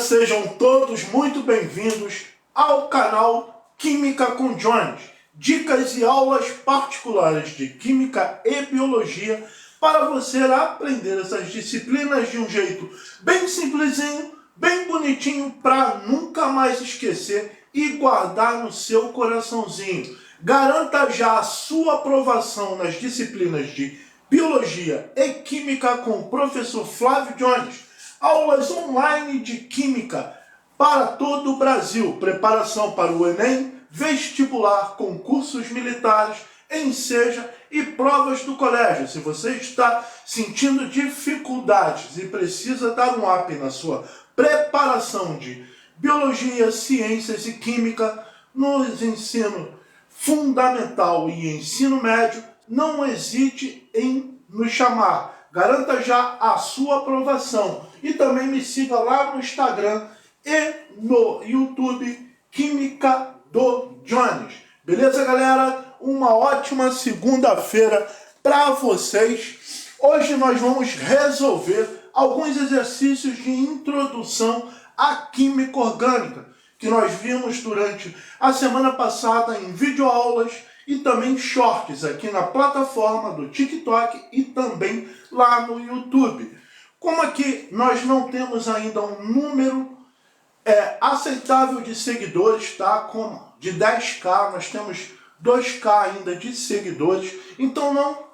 Sejam todos muito bem-vindos ao canal Química com Jones. Dicas e aulas particulares de Química e Biologia para você aprender essas disciplinas de um jeito bem simplesinho, bem bonitinho, para nunca mais esquecer e guardar no seu coraçãozinho. Garanta já a sua aprovação nas disciplinas de Biologia e Química com o professor Flávio Jones. Aulas online de Química para todo o Brasil. Preparação para o Enem, vestibular, concursos militares, enseja e provas do colégio. Se você está sentindo dificuldades e precisa dar um up na sua preparação de Biologia, Ciências e Química nos ensino fundamental e ensino médio, não hesite em nos chamar. Garanta já a sua aprovação. E também me siga lá no Instagram e no YouTube, Química do Jones. Beleza, galera? Uma ótima segunda-feira para vocês. Hoje nós vamos resolver alguns exercícios de introdução à química orgânica, que nós vimos durante a semana passada em videoaulas e também shorts aqui na plataforma do TikTok e também lá no YouTube. Como aqui nós não temos ainda um número aceitável de seguidores, tá? Como de 10k, nós temos 2k ainda de seguidores, então não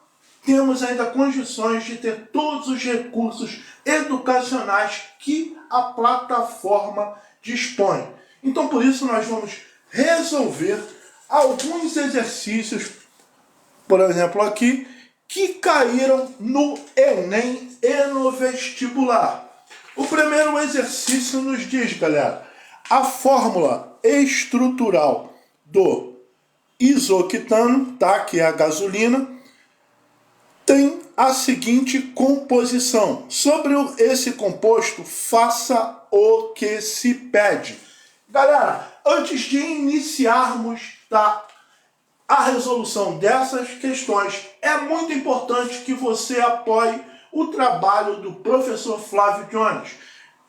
temos ainda condições de ter todos os recursos educacionais que a plataforma dispõe. Então por isso nós vamos resolver alguns exercícios, por exemplo aqui, que caíram no Enem e no vestibular. O primeiro exercício nos diz, galera, a fórmula estrutural do isoctano, tá, que é a gasolina, tem a seguinte composição. Sobre esse composto, faça o que se pede. Galera, antes de iniciarmos a resolução dessas questões, é muito importante que você apoie o trabalho do professor Flávio Jones.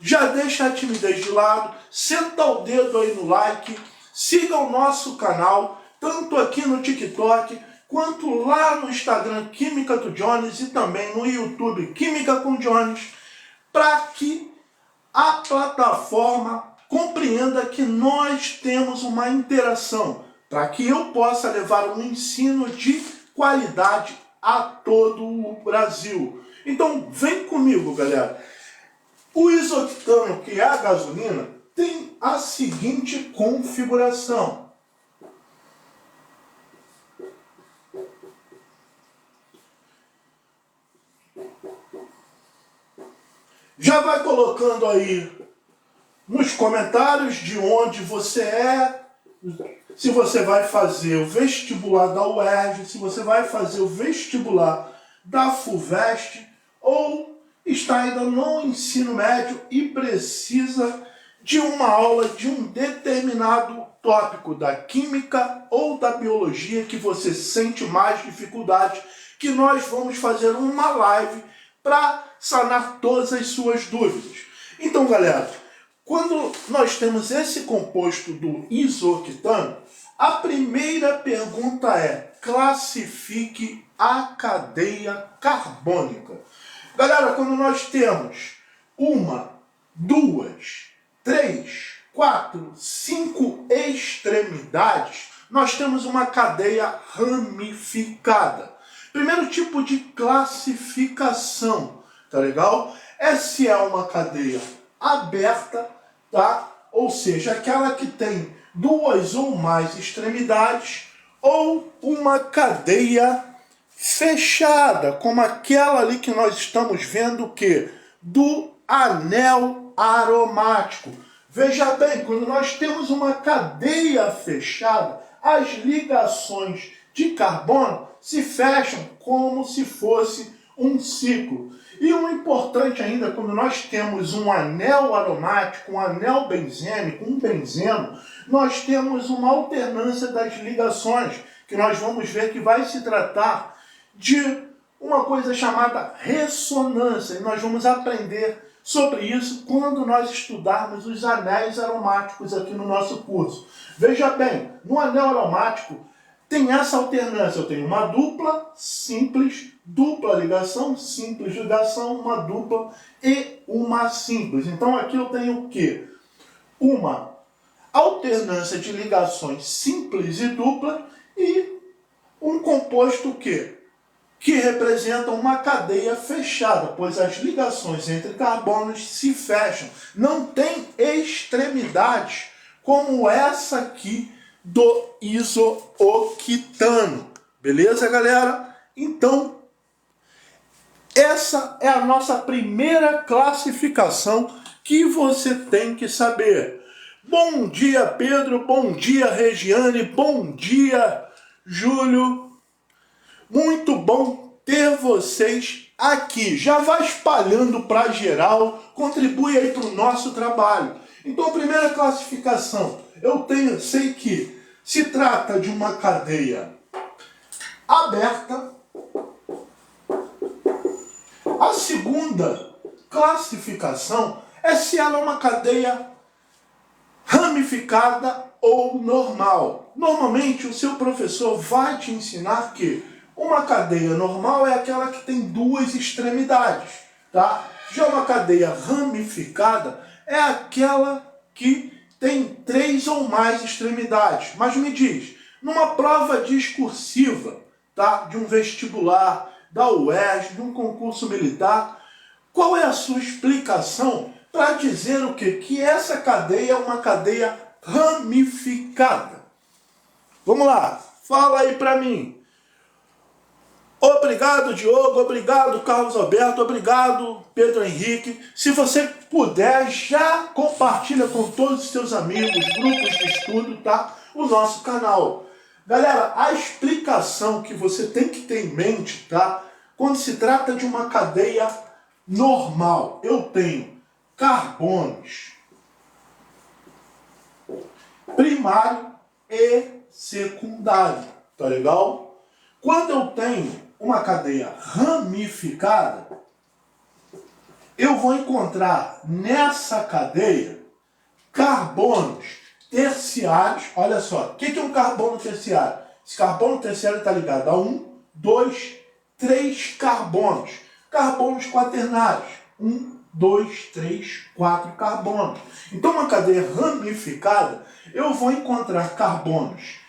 Já deixa a timidez de lado, senta o dedo aí no like, siga o nosso canal, tanto aqui no TikTok, quanto lá no Instagram Química do Jones e também no YouTube Química com Jones, para que a plataforma compreenda que nós temos uma interação, para que eu possa levar um ensino de qualidade a todo o Brasil. Então vem comigo, galera. O isoctano, que é a gasolina, tem a seguinte configuração. Já vai colocando aí nos comentários de onde você é, se você vai fazer o vestibular da UERJ, se você vai fazer o vestibular da FUVEST, ou está ainda no ensino médio e precisa de uma aula de um determinado tópico da química ou da biologia que você sente mais dificuldade, que nós vamos fazer uma live para sanar todas as suas dúvidas. Então, galera, quando nós temos esse composto do isoctano, a primeira pergunta é: classifique a cadeia carbônica. Galera, quando nós temos 1, 2, 3, 4, 5 extremidades, nós temos uma cadeia ramificada. Primeiro tipo de classificação, tá legal? Se é uma cadeia aberta, tá? Ou seja, aquela que tem 2 ou mais extremidades, ou uma cadeia fechada, como aquela ali que nós estamos vendo, que do anel aromático. Veja bem, quando nós temos uma cadeia fechada, as ligações de carbono se fecham como se fosse um ciclo. E o importante ainda, quando nós temos um anel aromático, um anel benzênico, um benzeno, nós temos uma alternância das ligações, que nós vamos ver que vai se tratar de uma coisa chamada ressonância. E nós vamos aprender sobre isso quando nós estudarmos os anéis aromáticos aqui no nosso curso. Veja bem, no anel aromático tem essa alternância. Eu tenho uma dupla simples, dupla ligação, simples ligação, uma dupla e uma simples. Então aqui eu tenho o quê? Uma alternância de ligações simples e dupla e um composto que representa uma cadeia fechada, pois as ligações entre carbonos se fecham. Não tem extremidades como essa aqui do isooctano. Beleza, galera? Então, essa é a nossa primeira classificação que você tem que saber. Bom dia, Pedro. Bom dia, Regiane. Bom dia, Júlio. Muito bom ter vocês aqui. Já vai espalhando para geral, contribui aí para o nosso trabalho. Então, a primeira classificação, sei que se trata de uma cadeia aberta. A segunda classificação é se ela é uma cadeia ramificada ou normal. Normalmente, o seu professor vai te ensinar que uma cadeia normal é aquela que tem duas extremidades, tá? Já uma cadeia ramificada é aquela que tem 3 ou mais extremidades. Mas me diz, numa prova discursiva, tá? De um vestibular, da UERJ, de um concurso militar, qual é a sua explicação para dizer o quê? Que essa cadeia é uma cadeia ramificada. Vamos lá, fala aí para mim. Obrigado, Diogo. Obrigado, Carlos Alberto. Obrigado, Pedro Henrique. Se você puder, já compartilha com todos os seus amigos, grupos de estudo, tá? O nosso canal. Galera, a explicação que você tem que ter em mente, tá? Quando se trata de uma cadeia normal, eu tenho carbonos primário e secundário, tá legal? Quando eu tenho uma cadeia ramificada, eu vou encontrar nessa cadeia carbonos terciários. Olha só, o que é um carbono terciário? Esse carbono terciário está ligado a 1, 2, 3 carbonos. Carbonos quaternários. 1, 2, 3, 4 carbonos. Então, uma cadeia ramificada, eu vou encontrar carbonos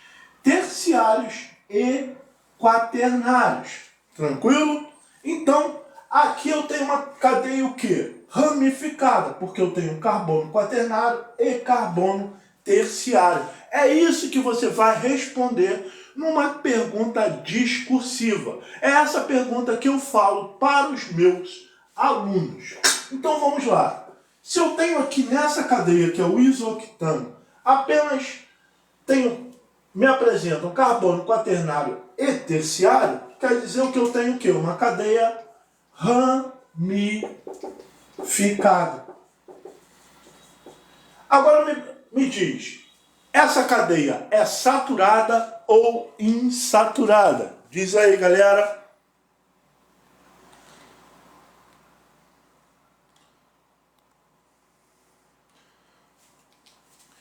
terciários e quaternários. Tranquilo? Então, aqui eu tenho uma cadeia o quê? Ramificada, porque eu tenho carbono quaternário e carbono terciário. É isso que você vai responder numa pergunta discursiva. É essa pergunta que eu falo para os meus alunos. Então vamos lá. Se eu tenho aqui nessa cadeia, que é o isooctano, apenas me apresenta um carbono quaternário e terciário, quer dizer o que eu tenho o quê? Uma cadeia ramificada. Agora me diz, essa cadeia é saturada ou insaturada? Diz aí, galera.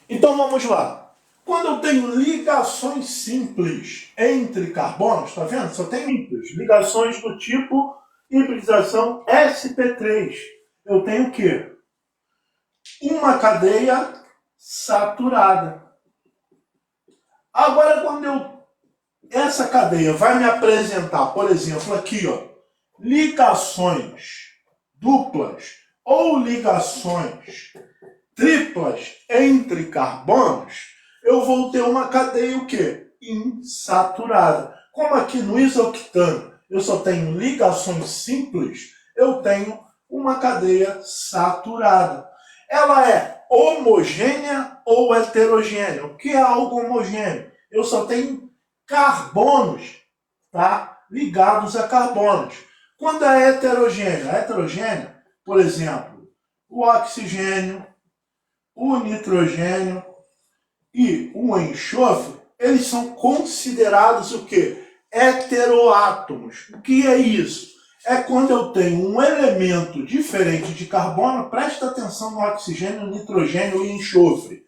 Então vamos lá. Quando eu tenho ligações simples entre carbonos, tá vendo? Só tem simples. Ligações do tipo hibridização sp3. Eu tenho o quê? Uma cadeia saturada. Agora, quando essa cadeia vai me apresentar, por exemplo, aqui, ó, ligações duplas ou ligações triplas entre carbonos, eu vou ter uma cadeia o quê? Insaturada. Como aqui no isooctano eu só tenho ligações simples, eu tenho uma cadeia saturada. Ela é homogênea ou heterogênea? O que é algo homogêneo? Eu só tenho carbonos, tá? Ligados a carbonos. Quando é heterogênea? A heterogênea, por exemplo, o oxigênio, o nitrogênio e o enxofre, eles são considerados o quê? Heteroátomos. O que é isso? é quando eu tenho um elemento diferente de carbono. Presta atenção no oxigênio, nitrogênio e enxofre.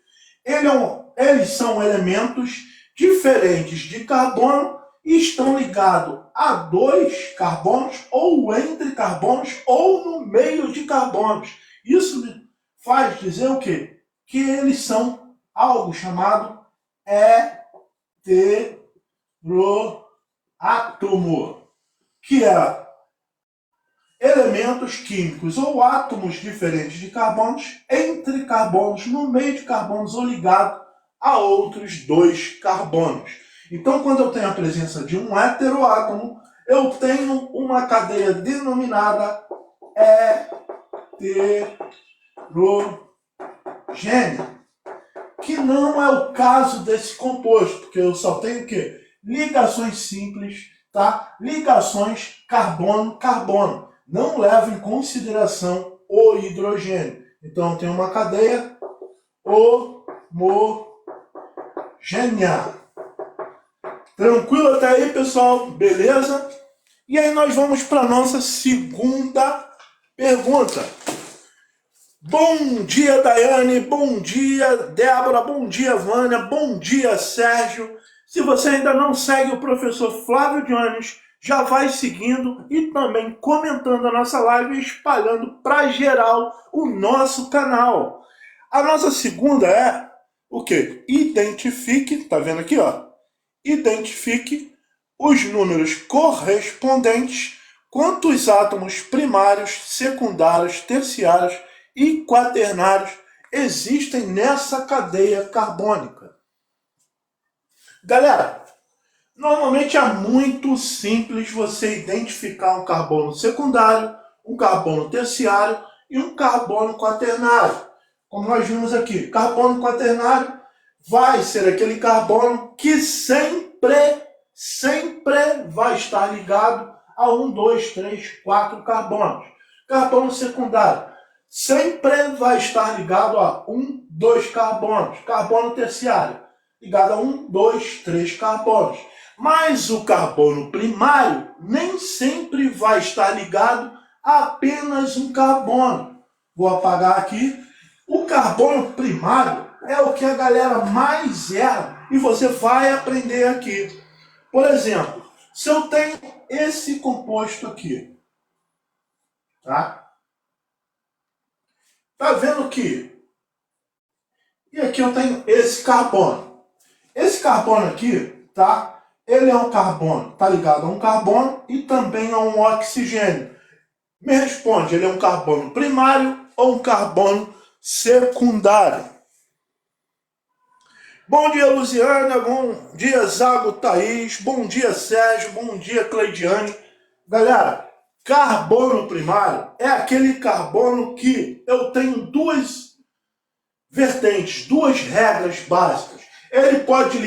Eles são elementos diferentes de carbono e estão ligados a dois carbonos, ou entre carbonos, ou no meio de carbonos. Isso me faz dizer o quê? Que eles são algo chamado heteroátomo, que é elementos químicos ou átomos diferentes de carbonos, entre carbonos, no meio de carbonos ou ligado a outros dois carbonos. Então, quando eu tenho a presença de um heteroátomo, eu tenho uma cadeia denominada heterogênea, que não é o caso desse composto, porque eu só tenho o quê? Ligações simples, tá? Ligações carbono-carbono. Não leva em consideração o hidrogênio. Então, eu tenho uma cadeia homogênea. Tranquilo até aí, pessoal? Beleza? E aí nós vamos para a nossa segunda pergunta. Bom dia, Daiane. Bom dia, Débora. Bom dia, Vânia. Bom dia, Sérgio. Se você ainda não segue o professor Flávio Jones, já vai seguindo e também comentando a nossa live e espalhando para geral o nosso canal. A nossa segunda é o quê? Identifique, tá vendo aqui, ó? Identifique os números correspondentes quantos átomos primários, secundários, terciários e quaternários existem nessa cadeia carbônica. Galera, normalmente é muito simples você identificar um carbono secundário, um carbono terciário e um carbono quaternário. Como nós vimos aqui, carbono quaternário vai ser aquele carbono que sempre vai estar ligado a 1, 2, 3, 4 carbonos. Carbono secundário sempre vai estar ligado a 1, 2 carbonos. Carbono terciário ligado a 1, 2, 3 carbonos. Mas o carbono primário nem sempre vai estar ligado a apenas um carbono. Vou apagar aqui. O carbono primário é o que a galera mais erra e você vai aprender aqui. Por exemplo, se eu tenho esse composto aqui, tá? Tá vendo que? E aqui eu tenho esse carbono. Esse carbono aqui, tá? Ele é um carbono, tá ligado a um carbono e também a um oxigênio. Me responde, ele é um carbono primário ou um carbono secundário? Bom dia, Luziana. Bom dia, Zago, Thaís. Bom dia, Sérgio. Bom dia, Cleidiane. Galera, carbono primário é aquele carbono que eu tenho duas vertentes, duas regras básicas. Ele pode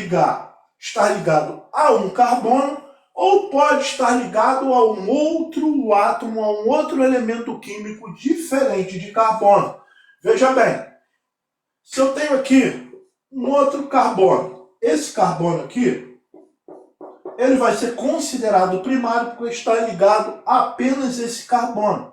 estar ligado a um carbono ou pode estar ligado a um outro átomo, a um outro elemento químico diferente de carbono. Veja bem, se eu tenho aqui um outro carbono, esse carbono aqui, ele vai ser considerado primário porque está ligado a apenas esse carbono.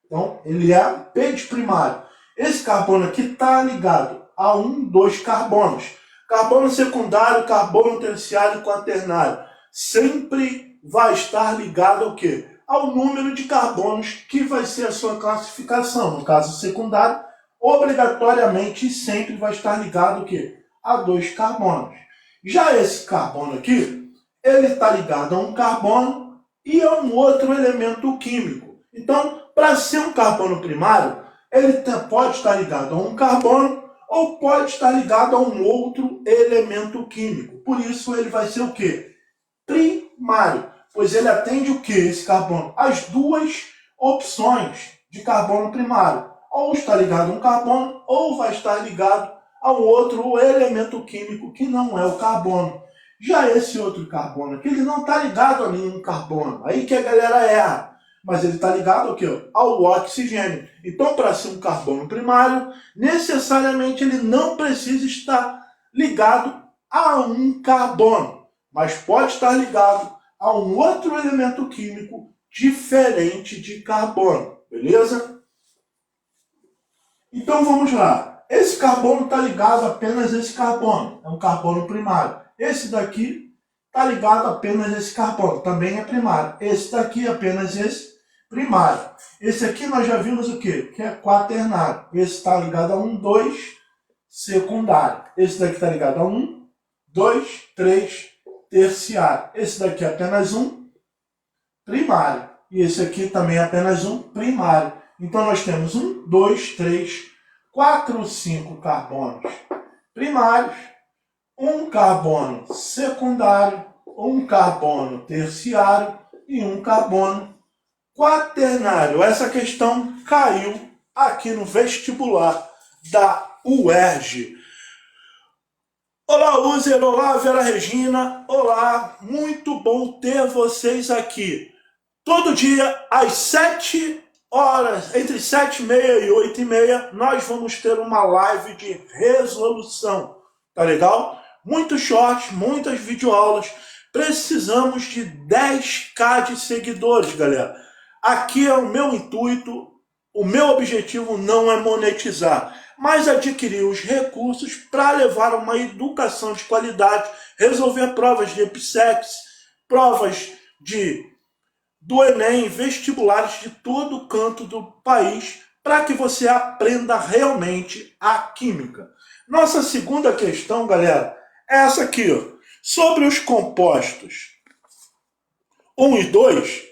Então, ele é P de primário. Esse carbono aqui está ligado a 1, 2 carbonos. Carbono secundário, carbono terciário e quaternário. Sempre vai estar ligado ao quê? Ao número de carbonos que vai ser a sua classificação. No caso secundário, obrigatoriamente sempre vai estar ligado ao quê? A 2 carbonos. Já esse carbono aqui, ele está ligado a um carbono e a um outro elemento químico. Então, para ser um carbono primário, ele pode estar ligado a um carbono ou pode estar ligado a um outro elemento químico. Por isso, ele vai ser o quê? Primário, pois ele atende o quê? Esse carbono? As duas opções de carbono primário. Ou está ligado a um carbono, ou vai estar ligado a um outro elemento químico que não é o carbono. Já esse outro carbono aqui, ele não está ligado a nenhum carbono. Aí que a galera erra. Mas ele está ligado ao quê? Ao oxigênio. Então, para ser um carbono primário, necessariamente ele não precisa estar ligado a um carbono, mas pode estar ligado a um outro elemento químico diferente de carbono, beleza? Então vamos lá. Esse carbono está ligado apenas a esse carbono, é um carbono primário. Esse daqui está ligado apenas a esse carbono, também é primário. Esse daqui é apenas esse primário. Esse aqui nós já vimos o quê? Que é quaternário. Esse está ligado a 1, 2, secundário. Esse daqui está ligado a 1, 2, 3, terciário. Esse daqui é apenas um primário. E esse aqui também é apenas um primário. Então nós temos 1, 2, 3, 4, 5 carbonos primários, um carbono secundário, um carbono terciário e um carbono quaternário. Essa questão caiu aqui no vestibular da UERJ. Olá, User, olá, Vera Regina, olá, muito bom ter vocês aqui. Todo dia, às 7 horas, entre 7h30 e 8h30, nós vamos ter uma live de resolução, tá legal? Muitos shorts, muitas videoaulas, precisamos de 10k de seguidores, galera. Aqui é o meu intuito, o meu objetivo não é monetizar, mas adquirir os recursos para levar uma educação de qualidade, resolver provas de EPSEX, provas do Enem, vestibulares de todo canto do país, para que você aprenda realmente a química. Nossa segunda questão, galera, é essa aqui, ó. Sobre os compostos 1 e 2,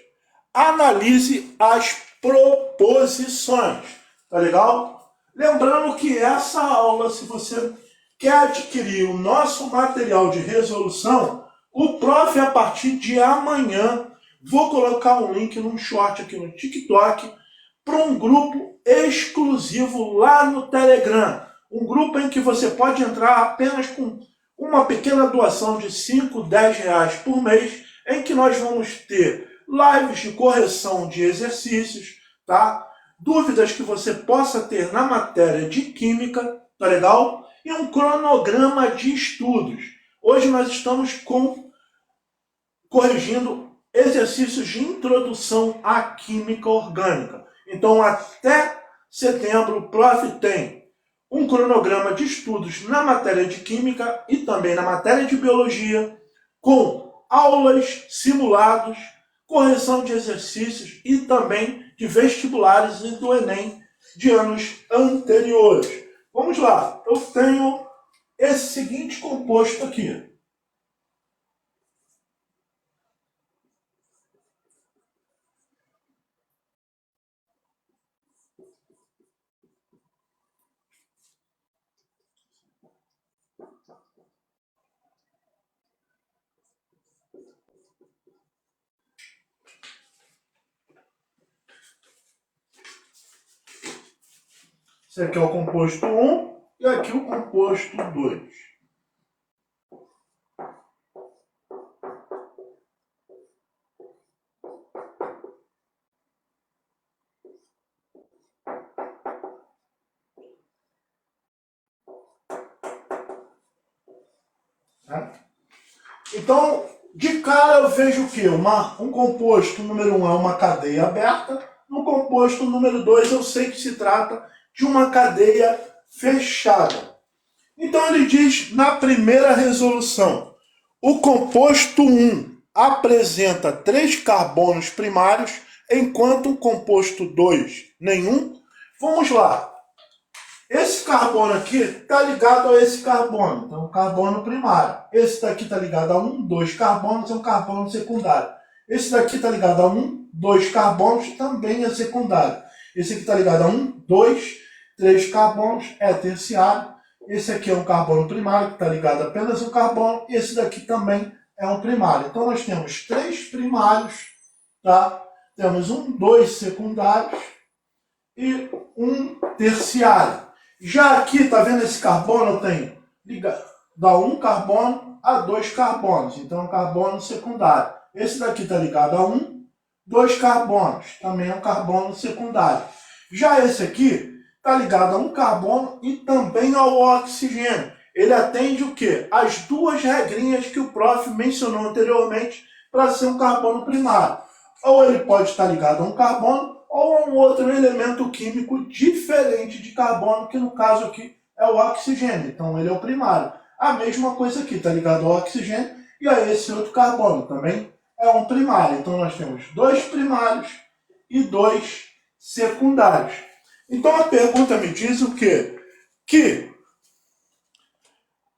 analise as proposições, tá legal? Lembrando que essa aula, se você quer adquirir o nosso material de resolução, o prof, a partir de amanhã, vou colocar um link num short aqui no TikTok para um grupo exclusivo lá no Telegram. Um grupo em que você pode entrar apenas com uma pequena doação de 5, 10 reais por mês, em que nós vamos ter lives de correção de exercícios, tá? Dúvidas que você possa ter na matéria de química, tá legal? E um cronograma de estudos. Hoje nós estamos corrigindo exercícios de introdução à química orgânica. Então, até setembro, o prof tem um cronograma de estudos na matéria de química e também na matéria de biologia, com aulas, simulados, correção de exercícios e também de vestibulares e do Enem de anos anteriores. Vamos lá, eu tenho esse seguinte composto aqui. Esse aqui é o composto 1 e aqui o composto 2. Então, de cara eu vejo o quê? Um composto número 1 é uma cadeia aberta, no composto número 2 eu sei que se trata de uma cadeia fechada. Então ele diz na primeira resolução, o composto 1 apresenta 3 carbonos primários, enquanto o composto 2 nenhum. Vamos lá. Esse carbono aqui está ligado a esse carbono, então carbono primário. Esse daqui está ligado a 1, 2 carbonos, é um carbono secundário. Esse daqui está ligado a 1, 2 carbonos, também é secundário. Esse aqui está ligado a 1, 2, 3 carbonos, é terciário. Esse aqui é um carbono primário, que está ligado a apenas a um carbono. E esse daqui também é um primário. Então nós temos 3 primários, tá? Temos 1, 2 secundários e um terciário. Já aqui, tá vendo esse carbono? Eu tenho da 1 carbono a 2 carbonos. Então, é um carbono secundário. Esse daqui está ligado a 1, 2 carbonos. Também é um carbono secundário. Já esse aqui está ligado a um carbono e também ao oxigênio. Ele atende o quê? As duas regrinhas que o prof mencionou anteriormente para ser um carbono primário. ou ele pode estar ligado a um carbono ou a um outro elemento químico diferente de carbono, que no caso aqui é o oxigênio. Então ele é o primário. A mesma coisa aqui, está ligado ao oxigênio e a esse outro carbono, também é um primário. Então nós temos 2 primários e 2 secundários. Então a pergunta me diz o quê? Que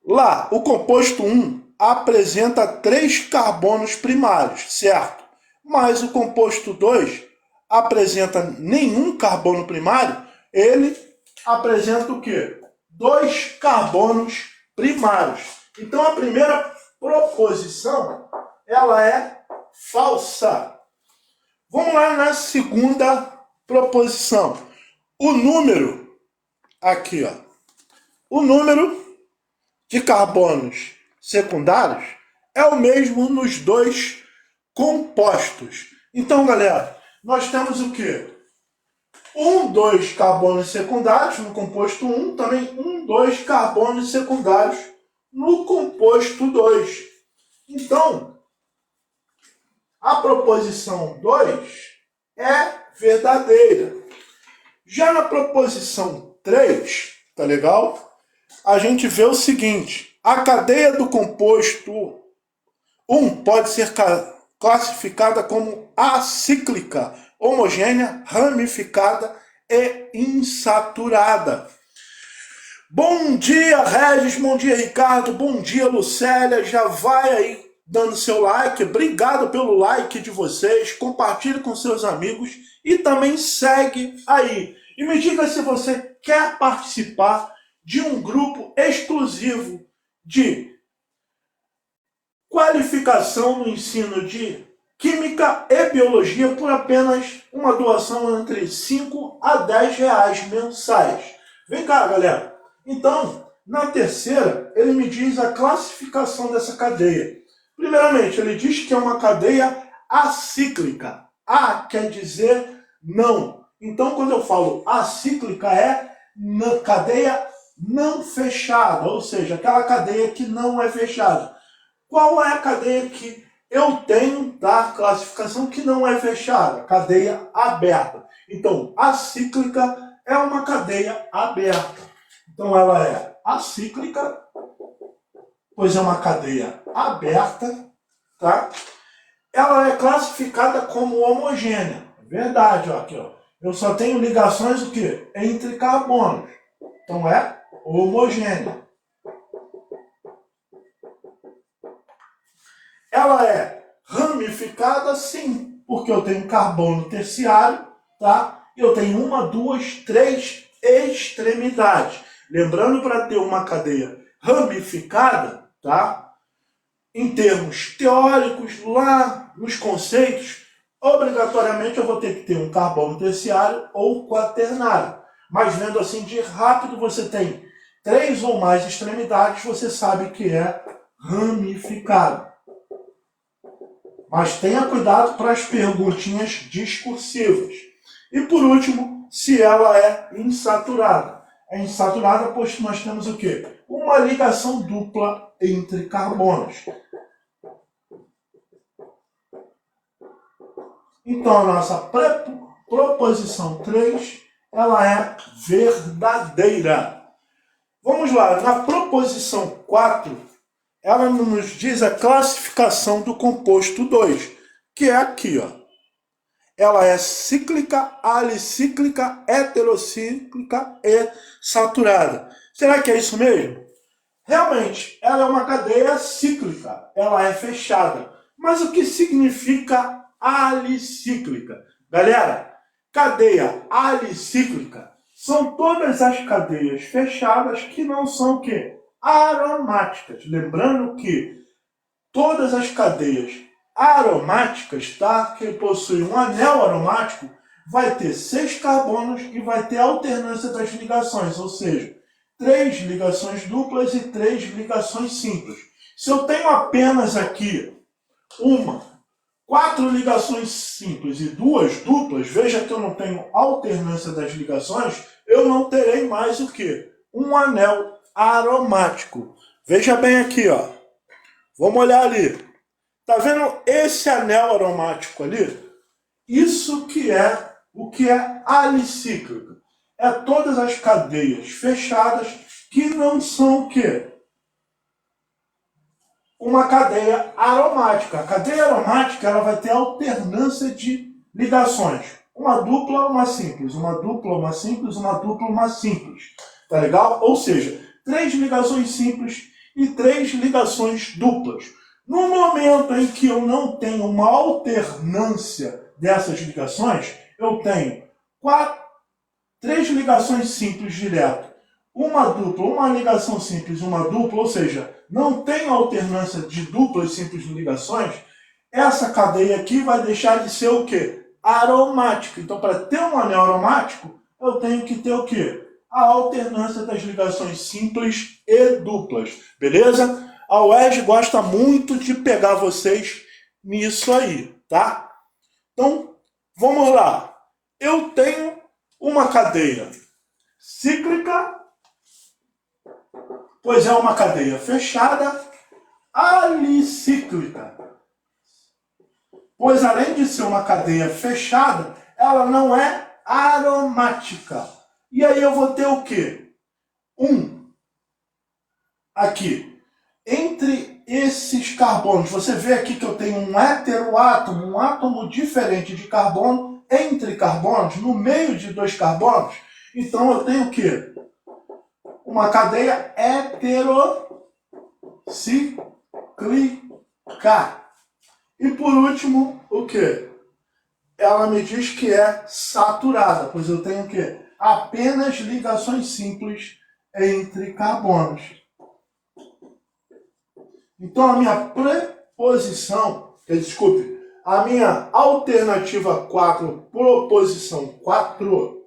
lá o composto 1 apresenta 3 carbonos primários, certo? Mas o composto 2 apresenta nenhum carbono primário, ele apresenta o quê? 2 carbonos primários. Então a primeira proposição, ela é falsa. Vamos lá na segunda proposição. O número, aqui ó, o número de carbonos secundários é o mesmo nos 2 compostos. Então, galera, nós temos o quê? 2 carbonos secundários no composto 1, também 2 carbonos secundários no composto 2. Então, a proposição 2 é verdadeira. Já na proposição 3, tá legal? A gente vê o seguinte: a cadeia do composto 1 pode ser classificada como acíclica, homogênea, ramificada e insaturada. Bom dia, Regis, bom dia, Ricardo, bom dia, Lucélia. Já vai aí dando seu like, obrigado pelo like de vocês, compartilhe com seus amigos e também segue aí. E me diga se você quer participar de um grupo exclusivo de qualificação no ensino de Química e Biologia por apenas uma doação entre 5 a 10 reais mensais. Vem cá, galera. Então, na terceira, ele me diz a classificação dessa cadeia. Primeiramente, ele diz que é uma cadeia acíclica. A quer dizer não. Então, quando eu falo acíclica, é cadeia não fechada, ou seja, aquela cadeia que não é fechada. Qual é a cadeia que eu tenho da classificação que não é fechada? Cadeia aberta. Então, acíclica é uma cadeia aberta. Então, ela é acíclica, pois é uma cadeia aberta, tá? Ela é classificada como homogênea. Verdade, ó, aqui, ó. Eu só tenho ligações o quê? Entre carbonos. Então, é homogênea. Ela é ramificada, sim, porque eu tenho carbono terciário, tá? Eu tenho 1, 2, 3 extremidades. Lembrando, para ter uma cadeia ramificada, tá? Em termos teóricos, lá nos conceitos, obrigatoriamente eu vou ter que ter um carbono terciário ou quaternário. Mas vendo assim de rápido, você tem 3 ou mais extremidades, você sabe que é ramificado. Mas tenha cuidado para as perguntinhas discursivas. E por último, se ela é insaturada. É insaturada, pois nós temos o quê? Uma ligação dupla entre carbonos. Então, a nossa proposição 3, ela é verdadeira. Vamos lá, na proposição 4, ela nos diz a classificação do composto 2, que é aqui, ó. Ela é cíclica, alicíclica, heterocíclica e saturada. Será que é isso mesmo? Realmente, ela é uma cadeia cíclica, ela é fechada. Mas o que significa alicíclica? Galera, cadeia alicíclica são todas as cadeias fechadas que não são o quê? Aromáticas. Lembrando que todas as cadeias aromáticas, tá? Que possuem um anel aromático, vai ter 6 carbonos e vai ter alternância das ligações, ou seja, 3 ligações duplas e 3 ligações simples. Se eu tenho apenas aqui 4 ligações simples e 2 duplas, veja que eu não tenho alternância das ligações, eu não terei mais o quê? Um anel aromático. Veja bem aqui, ó. Vamos olhar ali. Tá vendo esse anel aromático ali? Isso que é o que é alicíclica. É todas as cadeias fechadas que não são o quê? Uma cadeia aromática. A cadeia aromática ela vai ter alternância de ligações. Uma dupla, uma simples. Uma dupla, uma simples. Uma dupla, uma simples. Tá legal? Ou seja, 3 ligações simples e 3 ligações duplas. No momento em que eu não tenho uma alternância dessas ligações, eu tenho 3 ligações simples direto, uma dupla, uma ligação simples, uma dupla, ou seja, não tem alternância de duplas simples ligações, essa cadeia aqui vai deixar de ser o quê? Aromática. Então, para ter um anel aromático, eu tenho que ter o quê? A alternância das ligações simples e duplas. Beleza? A UERJ gosta muito de pegar vocês nisso aí, tá? Então, vamos lá. Eu tenho uma cadeia cíclica, pois é uma cadeia fechada, alicíclica. Pois além de ser uma cadeia fechada, ela não é aromática. E aí eu vou ter o quê? Aqui, entre esses carbonos, você vê aqui que eu tenho um heteroátomo, um átomo diferente de carbono, entre carbonos, no meio de 2 carbonos. Então eu tenho o quê? Uma cadeia heterocíclica. E por último, o quê? Ela me diz que é saturada, pois eu tenho o quê? Apenas ligações simples entre carbonos. Então a minha preposição, desculpe, a minha alternativa 4, proposição 4,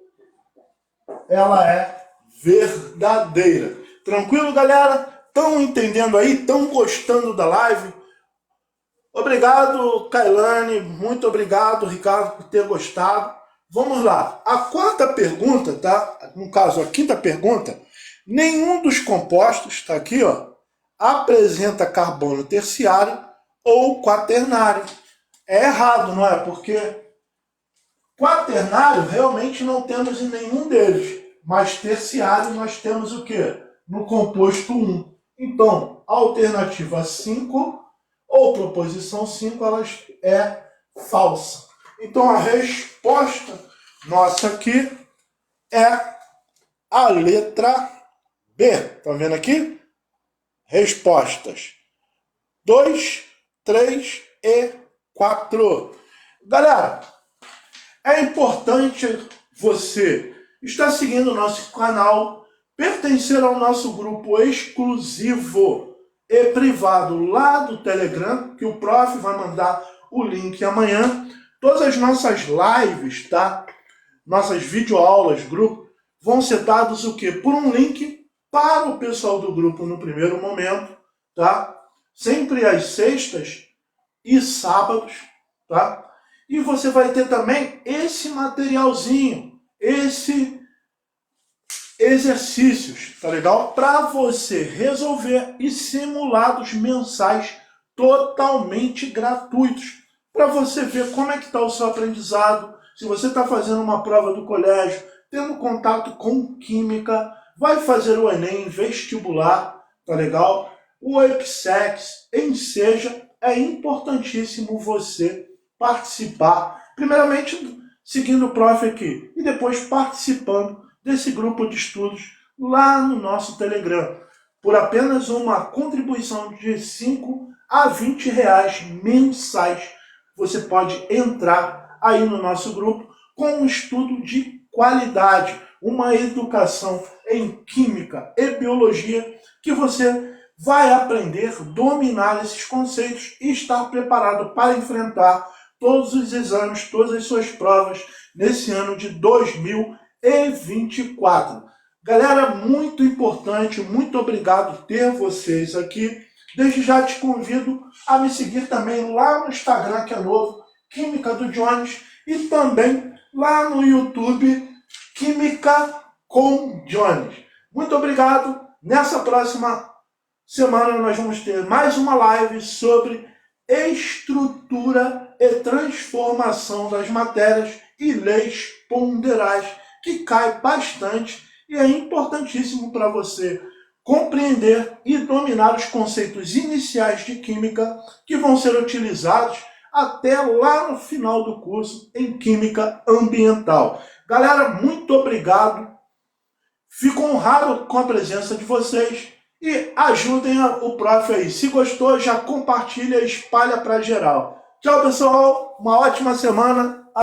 ela é verdadeira. Tranquilo, galera? Estão entendendo aí? Estão gostando da live? Obrigado, Kailane. Muito obrigado, Ricardo, por ter gostado. Vamos lá. A quarta pergunta, tá? No caso, a quinta pergunta. Nenhum dos compostos, tá aqui, ó, apresenta carbono terciário ou quaternário. É errado, não é? Porque quaternário realmente não temos em nenhum deles. Mas terciário nós temos o quê? No composto 1. Então, a alternativa 5 ou proposição 5, ela é falsa. Então, a resposta nossa aqui é a letra B. Estão vendo aqui? Respostas 2, 3 e 4. Galera, é importante você estar seguindo o nosso canal, pertencer ao nosso grupo exclusivo e privado lá do Telegram, que o prof vai mandar o link amanhã. Todas as nossas lives, tá? Nossas videoaulas, grupo, vão ser dados o quê? Por um link para o pessoal do grupo no primeiro momento, tá? Sempre às sextas e sábados, tá? E você vai ter também esse materialzinho, esse exercícios, tá legal? Para você resolver e simulados mensais totalmente gratuitos. Para você ver como é que está o seu aprendizado, se você está fazendo uma prova do colégio, tendo contato com química, vai fazer o Enem, vestibular, tá legal? O EPSEX, Enseja, é importantíssimo você participar, primeiramente seguindo o prof aqui, e depois participando desse grupo de estudos lá no nosso Telegram, por apenas uma contribuição de 5 a 20 reais mensais. Você pode entrar aí no nosso grupo com um estudo de qualidade, uma educação em química e biologia que você vai aprender, dominar esses conceitos e estar preparado para enfrentar todos os exames, todas as suas provas nesse ano de 2024. Galera, muito importante, muito obrigado ter vocês aqui. Desde já te convido a me seguir também lá no Instagram, que é novo, Química do Jones, e também lá no YouTube, Química com Jones. Muito obrigado. Nessa próxima semana nós vamos ter mais uma live sobre estrutura e transformação das matérias e leis ponderais, que cai bastante e é importantíssimo para você compreender e dominar os conceitos iniciais de química que vão ser utilizados até lá no final do curso em Química Ambiental. Galera, muito obrigado. Fico honrado com a presença de vocês e ajudem o prof aí. Se gostou, já compartilha e espalha para geral. Tchau, pessoal. Uma ótima semana.